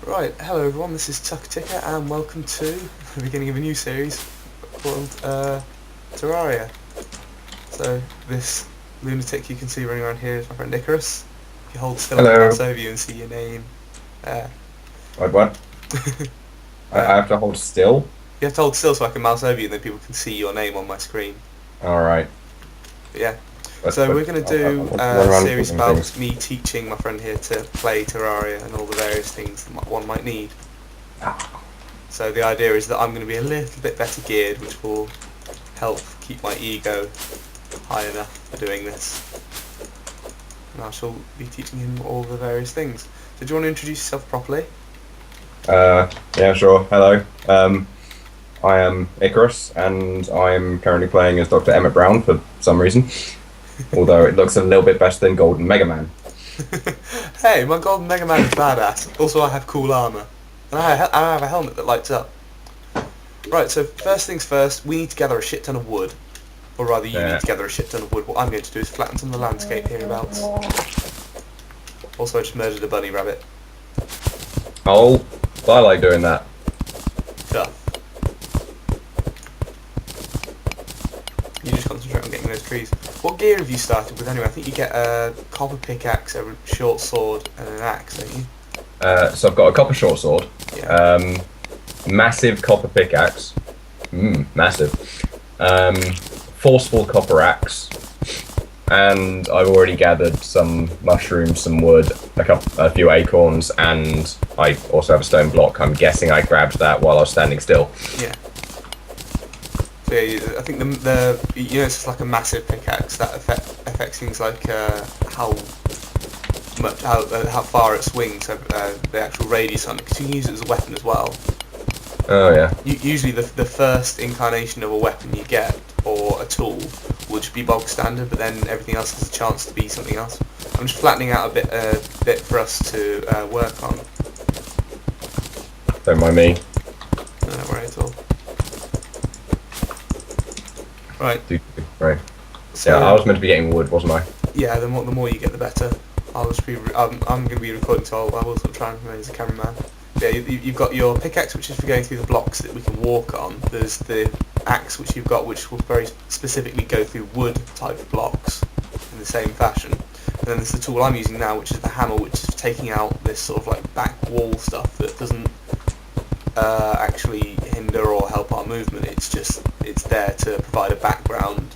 Right, hello everyone, this is Tuckerticker and welcome to the beginning of a new series called Terraria. So this lunatic you can see running around here is my friend Ikkarus. If you hold still on the Hello. mouse over you and see your name there. What? I uh, have to hold still? you have to hold still so I can mouse over you and then people can see your name on my screen. Alright. But yeah, But, so but we're going to I do want to run a around series doing about things. me teaching my friend here to play Terraria and all the various things that one might need. So the idea is that I'm going to be a little bit better geared, which will help keep my ego high enough for doing this. And I shall be teaching him all the various things. So do you want to introduce yourself properly? Yeah, sure. Hello. I am Icarus, and I'm currently playing as Dr. Emmett Brown for some reason. Although it looks a little bit better than Golden Mega Man. Hey, my golden Mega Man is badass. Also, I have cool armour. And I have a helmet that lights up. Right, so first things first, we need to gather a shit ton of wood. Or rather, you need Yeah. to gather a shit ton of wood. What I'm going to do is flatten some of the landscape hereabouts. Also, I just murdered a bunny rabbit. Oh, I like doing that. Duh. You just concentrate on getting those trees. What gear have you started with anyway? I think you get a copper pickaxe, a short sword, and an axe, don't you? So I've got a copper short sword, Yeah. massive copper pickaxe, massive, forceful copper axe, and I've already gathered some mushrooms, some wood, a few acorns, and I also have a stone block. I'm guessing I grabbed that while I was standing still. Yeah. So yeah, I think the it's just like a massive pickaxe that affects things like how far it swings, the actual radius on it, because you can use it as a weapon as well. Oh yeah. Usually the first incarnation of a weapon you get, or a tool, will just be bog standard, but then everything else has a chance to be something else. I'm just flattening out a bit for us to work on. Don't mind me. No, don't worry at all. Right. Right. So, Yeah, I was meant to be getting wood, wasn't I? yeah, the more you get, the better. I'll just be. I'm going to be recording, so I will sort of try and remain as a cameraman. Yeah, you've got your pickaxe, which is for going through the blocks that we can walk on. There's the axe, which you've got, which will very specifically go through wood type blocks in the same fashion. And then there's the tool I'm using now, which is the hammer, which is taking out this sort of like back wall stuff that doesn't actually hinder or help our movement. It's there to provide a background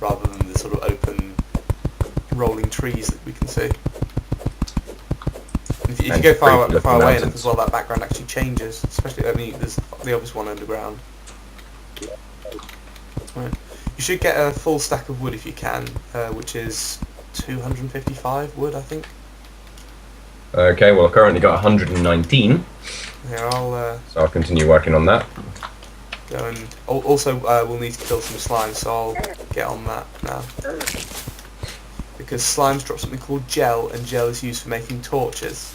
rather than the sort of open rolling trees that we can see. If you go far away enough as well, that background actually changes. Especially, I mean, there's the obvious one underground. Right. You should get a full stack of wood if you can, which is 255 wood, I think. Okay, well I've currently got 119, Here, I'll so I'll continue working on that. go and... Also, we'll need to kill some slimes, so I'll get on that now. Because slimes drop something called gel, and gel is used for making torches.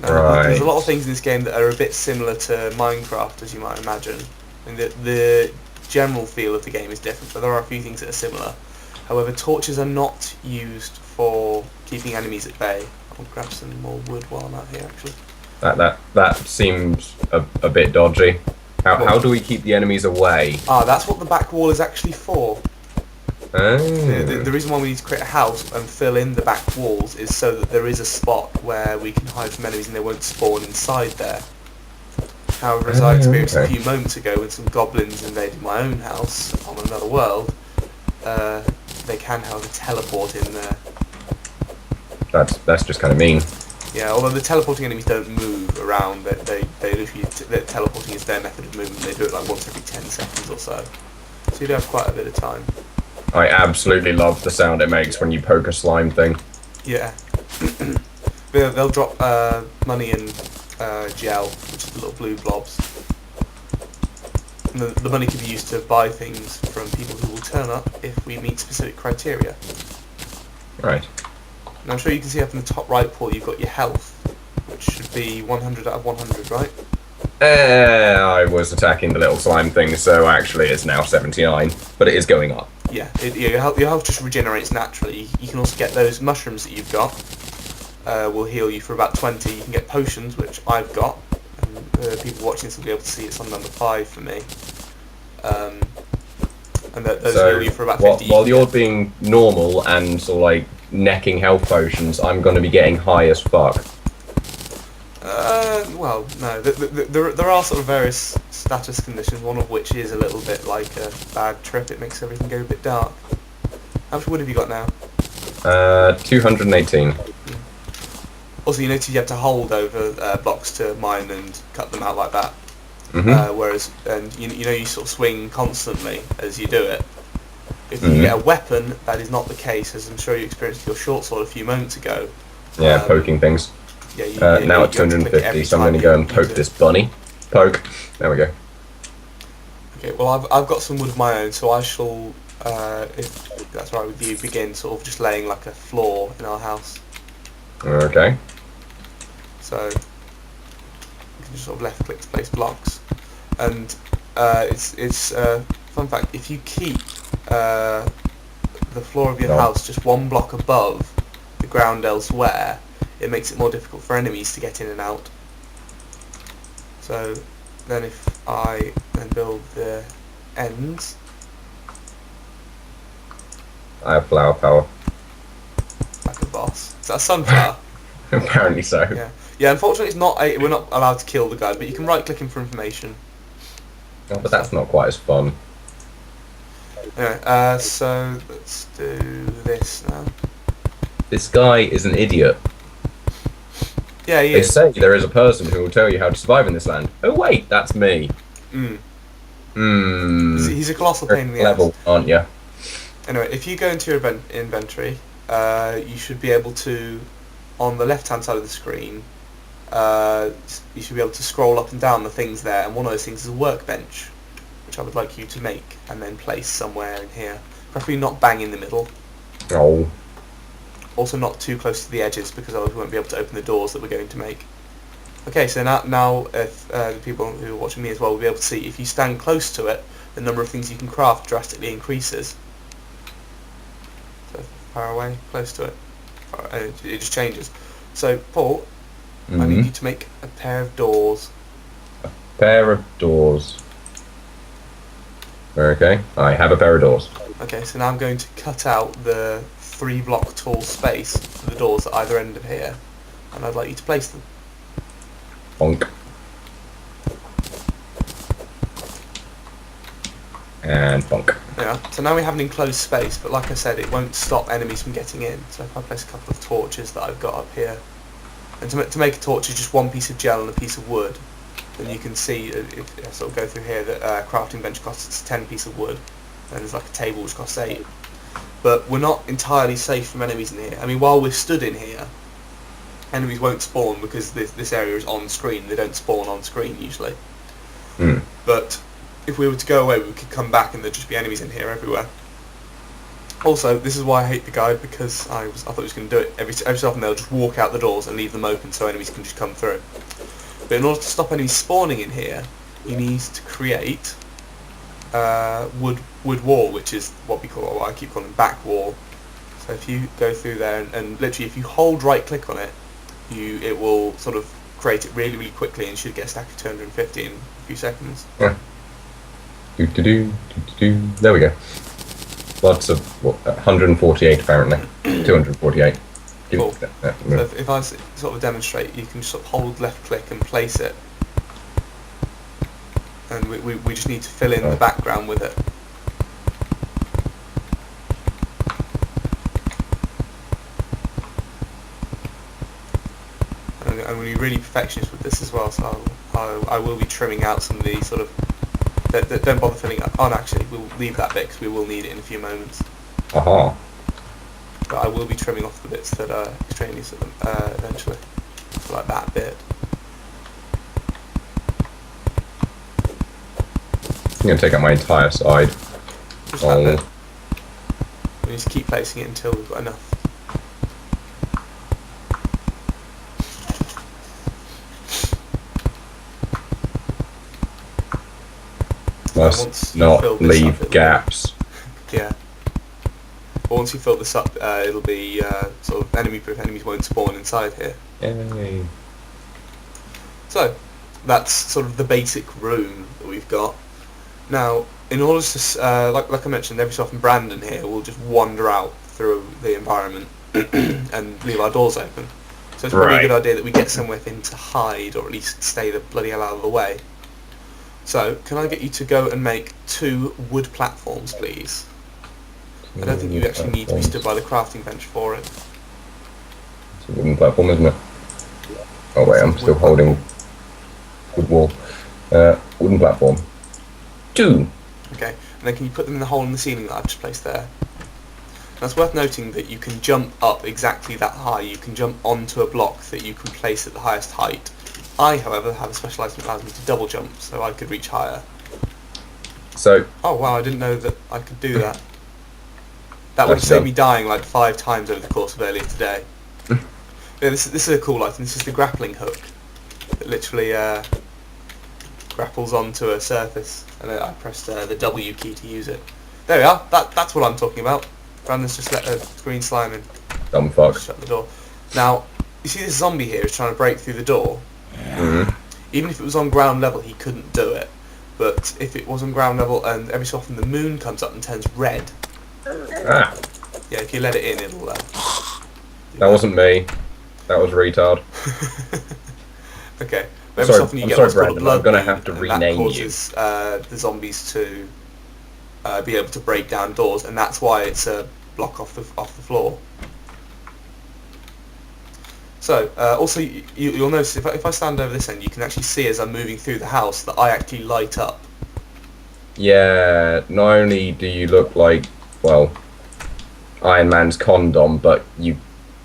Now, Right. there's a lot of things in this game that are a bit similar to Minecraft, as you might imagine. I mean, the general feel of the game is different, but there are a few things that are similar. However, torches are not used for keeping enemies at bay. I'll grab some more wood while I'm out here, actually. That seems a bit dodgy. How do we keep the enemies away? Ah, that's what the back wall is actually for. Oh. The reason why we need to create a house and fill in the back walls is so that there is a spot where we can hide from enemies and they won't spawn inside there. However, as I experienced a few moments ago when some goblins invaded my own house on another world, they can, however, teleport in there. That's just kind of mean. Yeah, although the teleporting enemies don't move around, they literally, teleporting is their method of movement. They do it like once every 10 seconds or so. So you do have quite a bit of time. I absolutely love the sound it makes when you poke a slime thing. Yeah. They'll drop money and gel, which is the little blue blobs. And the money can be used to buy things from people who will turn up if we meet specific criteria. Right. And I'm sure you can see up in the top right pool you've got your health, which should be 100 out of 100, right? I was attacking the little slime thing, so actually it's now 79, but it is going up. Yeah, your health just regenerates naturally. You can also get those mushrooms that you've got, will heal you for about 20. You can get potions, which I've got. And people watching this will be able to see it's on number 5 for me. And those heal you for about 50. While you're being normal and sort of like necking health potions, I'm going to be getting high as fuck. Well, no. There are sort of various status conditions, one of which is a little bit like a bad trip. It makes everything go a bit dark. How much wood have you got now? 218. Also, you notice you have to hold over blocks to mine and cut them out like that. Mm-hmm. Whereas, and you know, you sort of swing constantly as you do it. If you get a weapon, that is not the case, as I'm sure you experienced with your short sword a few moments ago. Yeah, poking things. Yeah, now at 250, so I'm going to go and poke this bunny. Poke. There we go. Okay, well I've got some wood of my own, so I shall, if that's right with you, begin sort of just laying like a floor in our house. Okay. So you can just sort of left click to place blocks, and it's fun fact, if you keep the floor of your house just one block above the ground elsewhere, it makes it more difficult for enemies to get in and out. So then if I then build the ends, I have flower power. like a boss. Is that a sunflower? Apparently so. Yeah. Yeah, unfortunately it's not we're not allowed to kill the guy, but you can right click him for information. Oh, but that's not quite as fun. Anyway, so let's do this now. This guy is an idiot. Yeah, he They is. say there is a person who will tell you how to survive in this land. Oh wait, that's me. He's a colossal pain in the ass. Level, aren't you? Anyway, if you go into your inventory, you should be able to, on the left-hand side of the screen, you should be able to scroll up and down the things there, and one of those things is a workbench, which I would like you to make and then place somewhere in here. Preferably not bang in the middle. Oh. Also not too close to the edges, because otherwise we won't be able to open the doors that we're going to make. Okay, so now if the people who are watching me as well will be able to see, if you stand close to it, the number of things you can craft drastically increases. So far away, close to it, it just changes. So Paul, I need you to make a pair of doors. Pair of doors. Okay, I have a pair of doors. Okay, so now I'm going to cut out the 3-block tall space for the doors at either end of here, and I'd like you to place them. Bonk. And bonk. Yeah, so now we have an enclosed space, but like I said, it won't stop enemies from getting in. So if I place a couple of torches that I've got up here, and to make a torch is just one piece of gel and a piece of wood, then you can see, if I sort of go through here, that crafting bench costs 10 pieces of wood, and there's like a table which costs 8. But we're not entirely safe from enemies in here. I mean, while we're stood in here, enemies won't spawn because this area is on screen. They don't spawn on screen usually. But if we were to go away, we could come back and there'd just be enemies in here everywhere. Also, this is why I hate the guide, because I thought he was going to do it every so often. They'll just walk out the doors and leave them open so enemies can just come through. But in order to stop enemies spawning in here, you need to create wood wall, which is what I keep calling back wall. So if you go through there and literally if you hold right click on it, it will sort of create it really quickly and should get a stack of 250 in a few seconds. Yeah. There we go. Lots of 148 apparently. 248. Cool. So if I sort of demonstrate, you can sort of hold left click and place it, and we just need to fill in the background with it. And I'm going to be really perfectionist with this as well, so I will be trimming out some of the sort of that don't bother filling up. Oh, no, actually, we'll leave that bit because we will need it in a few moments. Aha. But I will be trimming off the bits that are extraneous eventually, so like that bit. I'm going to take out my entire side. Just that bit. We need to keep placing it until we've got enough. Must not leave gaps. Yeah. But once you fill this up, it'll be sort of enemy-proof. Enemies won't spawn inside here. Yay. So, that's sort of the basic room that we've got. Now, in order to, like I mentioned, every so often Brandon here will just wander out through the environment and leave our doors open. So it's probably a good idea that we get somewhere for him to hide, or at least stay the bloody hell out of the way. So, can I get you to go and make 2 wood platforms, please? I don't think you actually need to be stood by the crafting bench for it. It's a wooden platform, isn't it? Oh wait, I'm still holding wood wall. Wooden platform. 2. Okay, and then can you put them in the hole in the ceiling that I've just placed there? Now it's worth noting that you can jump up exactly that high. You can jump onto a block that you can place at the highest height. I, however, have a special item that allows me to double jump, so I could reach higher. So. Oh wow, I didn't know that I could do that. That would have saved me dying like 5 times over the course of earlier today. Yeah, this is a cool item. This is the grappling hook. It literally grapples onto a surface, and I pressed the W key to use it. There we are. That's what I'm talking about. Brandon's just let a green slime in. Dumb fuck. Shut the door. Now, you see this zombie here is trying to break through the door. Even if it was on ground level, he couldn't do it. But if it was on ground level and every so often the moon comes up and turns red, yeah, if you let it in, it'll. That wasn't me. That was retard. Okay. But every so often you get what's called a blood I'm gonna moon, have to and rename that causes the zombies to be able to break down doors, and that's why it's a block off the floor. So, also, you'll notice if I stand over this end, you can actually see as I'm moving through the house that I actually light up. Yeah, not only do you look like, well, Iron Man's condom, but you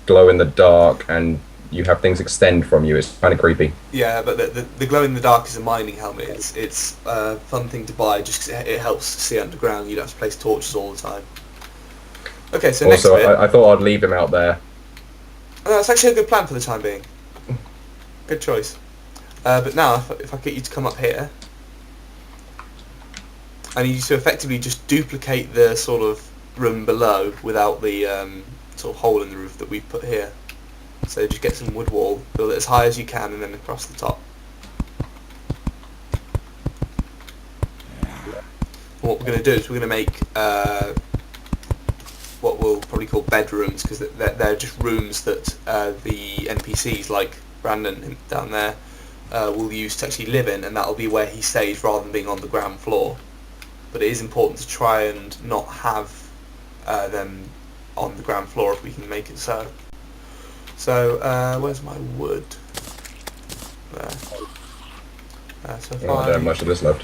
glow in the dark and you have things extend from you. It's kind of creepy. Yeah, but the glow in the dark is a mining helmet. It's a fun thing to buy just 'cause it helps to see underground. You don't have to place torches all the time. Okay, so also, next bit. I thought I'd leave him out there. Oh, that's actually a good plan for the time being. Good choice. But now, if I get you to come up here, I need you to effectively just duplicate the sort of room below without the sort of hole in the roof that we've put here. So just get some wood wall, build it as high as you can, and then across the top. And what we're going to do is we're going to make what we'll probably call bedrooms, because they're just rooms that the NPCs, like Brandon down there, will use to actually live in, and that'll be where he stays rather than being on the ground floor. But it is important to try and not have them on the ground floor if we can make it so. So, where's my wood? There. So if I don't have much of this left.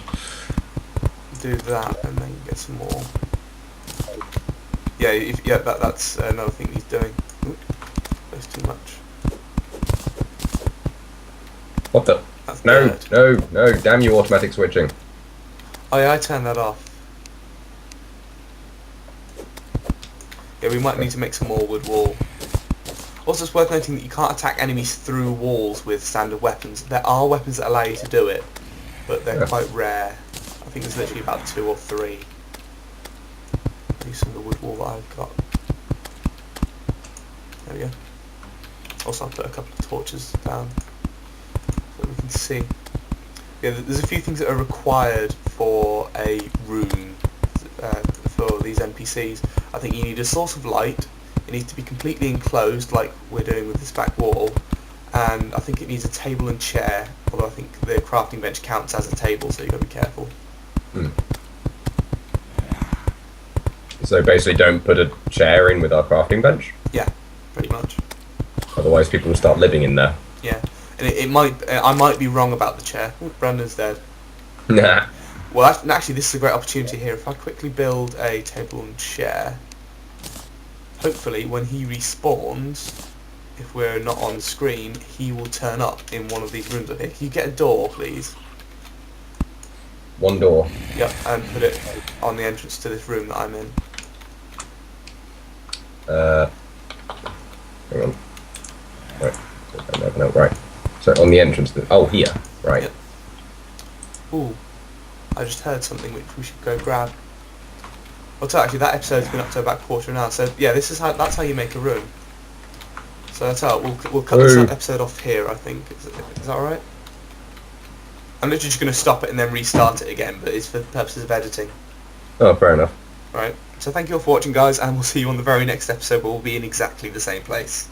do that and then get some more. Yeah, that's another thing he's doing. Oop, that's too much. What the? That's No, dirt. no, damn you, automatic switching. Oh yeah, I turned that off. Yeah, we might need to make some more wood wall. Also, it's worth noting that you can't attack enemies through walls with standard weapons. There are weapons that allow you to do it, but they're quite rare. I think there's literally about 2 or 3. Use some of the wood wall that I've got. There we go. Also, I'll put a couple of torches down so we can see. Yeah, there's a few things that are required for a room for these NPCs. I think you need a source of light. It needs to be completely enclosed, like we're doing with this back wall, and I think it needs a table and chair, although I think the crafting bench counts as a table, so you've got to be careful. So basically don't put a chair in with our crafting bench? Yeah, pretty much. Otherwise people will start living in there. Yeah, and it might, I might be wrong about the chair. Ooh, Brandon's dead. Nah. Well, actually, this is a great opportunity here. If I quickly build a table and chair, hopefully when he respawns, if we're not on screen, he will turn up in one of these rooms up here. Can you get a door, please? One door. Yep, and put it on the entrance to this room that I'm in. Hang on. Right. No, right. So on the entrance, oh, here. Right. Yep. Ooh, I just heard something which we should go grab. Well, so actually, that episode's been up to about a quarter of an hour. So yeah, that's how you make a room. So that's how we'll cut this episode off here. I think is that all right? I'm literally just going to stop it and then restart it again, but it's for the purposes of editing. Oh, fair enough. Right. So thank you all for watching, guys, and we'll see you on the very next episode where we'll be in exactly the same place.